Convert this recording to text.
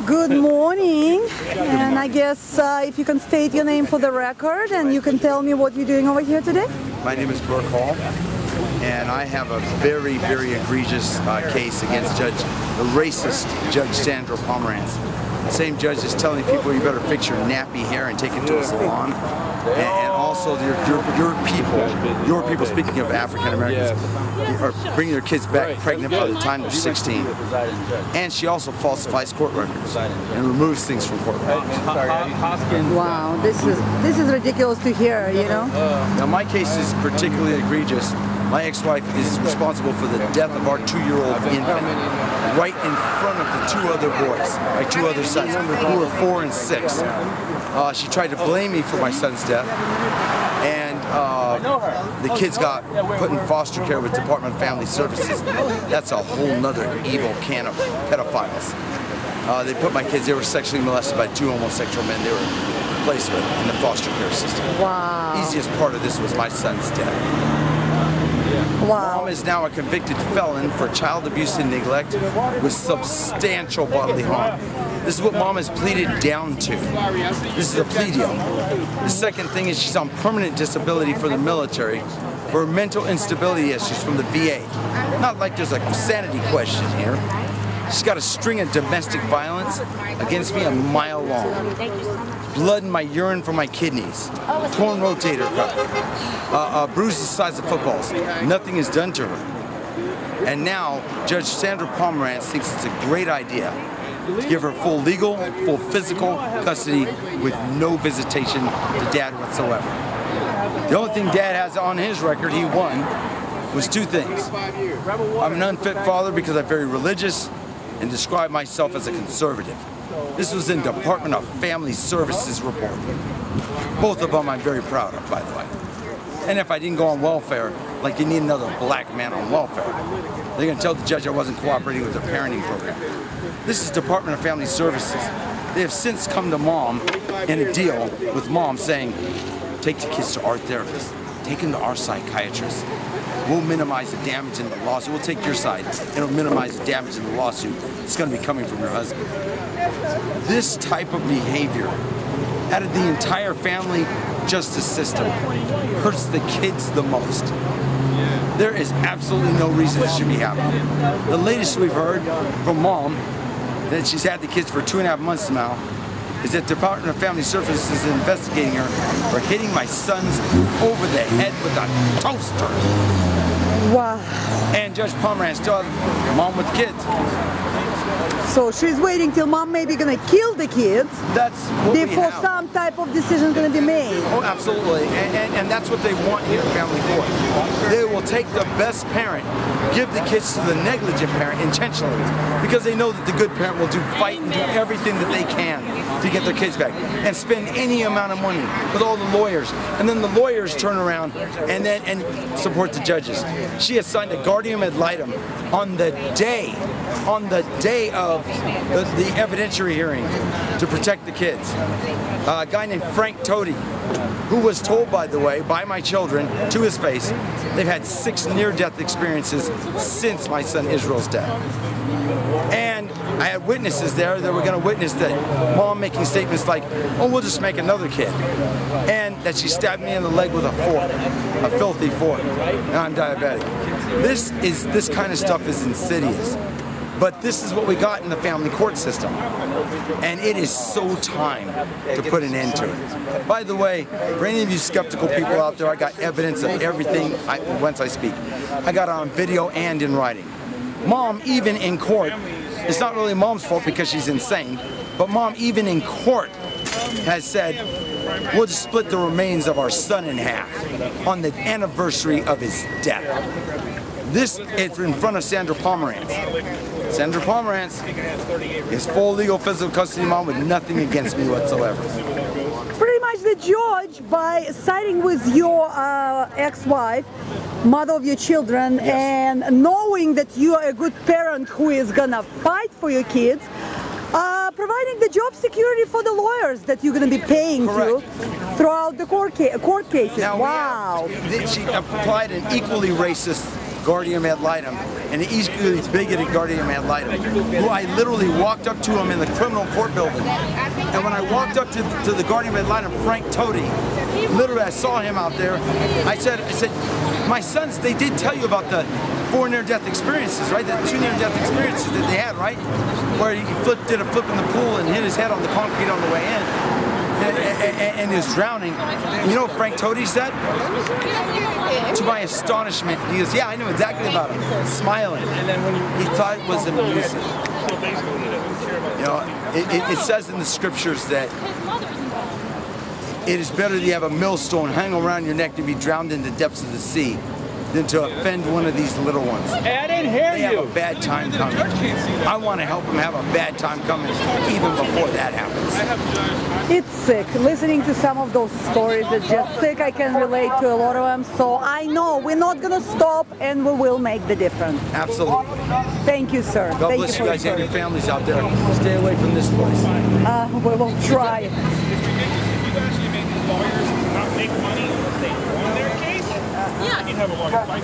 Good morning, and I guess if you can state your name for the record and you can tell me what you're doing over here today. My name is Burke Hall, and I have a very, very egregious case against the racist Judge Sandra Pomerantz. The same judge is telling people you better fix your nappy hair and take it to a salon. And also your people, speaking of African Americans, are bringing their kids back pregnant by the time they're 16. And she also falsifies court records and removes things from court records. Wow, this is ridiculous to hear, you know? Now my case is particularly egregious. My ex-wife is responsible for the death of our 2-year-old infant right in front of the 2 other boys, my 2 other sons, who were 4 and 6. She tried to blame me for my son's death, and the kids got put in foster care with Department of Family Services. That's a whole nother evil can of pedophiles. They put my kids, they were sexually molested by 2 homosexual men they were placed with in the foster care system. Wow. The easiest part of this was my son's death. Wow. Mom is now a convicted felon for child abuse and neglect with substantial bodily harm. This is what Mom has pleaded down to. This is a plea deal. The second thing is she's on permanent disability for the military for mental instability issues from the VA. Not like there's a sanity question here. She's got a string of domestic violence against me a mile long. Blood in my urine from my kidneys. Torn rotator cuff. Bruises the size of footballs. Nothing is done to her. And now, Judge Sandra Pomerantz thinks it's a great idea to give her full legal, full physical custody with no visitation to Dad whatsoever. The only thing Dad has on his record he won was 2 things. I'm an unfit father because I'm very religious and describe myself as a conservative. This was in Department of Family Services report. Both of them I'm very proud of, by the way. And if I didn't go on welfare, like you need another black man on welfare, they're going to tell the judge I wasn't cooperating with their parenting program. This is Department of Family Services. They have since come to Mom in a deal with Mom saying, take the kids to our therapist, take them to our psychiatrist. We'll minimize the damage in the lawsuit. We'll take your side and it'll minimize the damage in the lawsuit. It's going to be coming from your husband. This type of behavior out of the entire family justice system hurts the kids the most. There is absolutely no reason this should be happening. The latest we've heard from Mom, that she's had the kids for 2.5 months now, is that the Department of Family Services is investigating her for hitting my sons over the head with a toaster. Wow. And Judge Pomerantz still has Mom with kids. So she's waiting till Mom maybe gonna kill the kids. That's what before some type of decision is gonna be made. Oh, absolutely. And that's what they want here in family court. They will take the best parent, give the kids to the negligent parent intentionally, because they know that the good parent will fight and do everything that they can to get their kids back, and spend any amount of money with all the lawyers, and then the lawyers turn around and support the judges. She has signed a guardian ad litem on the day of the evidentiary hearing to protect the kids. A guy named Frank Toti, who was told, by the way, by my children to his face, they've had 6 near-death experiences since my son Israel's death. And I had witnesses there that were going to witness that Mom making statements like, oh, we'll just make another kid. And that she stabbed me in the leg with a fork, a filthy fork, and I'm diabetic. This kind of stuff is insidious. But this is what we got in the family court system. And it is so time to put an end to it. By the way, for any of you skeptical people out there, I got evidence of everything once I speak. I got it on video and in writing. Mom, even in court, it's not really Mom's fault because she's insane, but Mom, even in court, has said, we'll just split the remains of our son in half on the anniversary of his death. This is in front of Sandra Pomerantz. Sandra Pomerantz is full legal physical custody of Mom with nothing against me whatsoever. Pretty much the judge, by siding with your ex-wife, mother of your children, yes, and knowing that you are a good parent who is gonna fight for your kids, providing the job security for the lawyers that you're going to be paying to throughout the court cases. Now, wow. She applied an equally racist guardian ad litem, an equally bigoted guardian ad litem, who I literally walked up to him in the criminal court building. And when I walked up to the guardian ad litem, Frank Toti, literally I saw him out there. I said, my sons, they did tell you about the 4 near-death experiences, right? The 2 near-death experiences that they had, right? Where he did a flip in the pool and hit his head on the concrete on the way in. And is drowning. And you know what Frank Toti said? To my astonishment, he goes, yeah, I knew exactly about him. Smiling. He thought it was amusing. You know, it says in the scriptures that it is better to have a millstone hang around your neck to be drowned in the depths of the sea than to offend one of these little ones. Hey, I didn't hear they have a bad time coming. I want to help them have a bad time coming even before that happens. It's sick. Listening to some of those stories, it's just sick. I can relate to a lot of them. So I know we're not going to stop, and we will make the difference. Absolutely. Thank you, sir. God bless you guys and your families out there. Stay away from this place. We will try. You guys should make these lawyers not make money if they won their case. Yeah. You'd have a lawyer fight.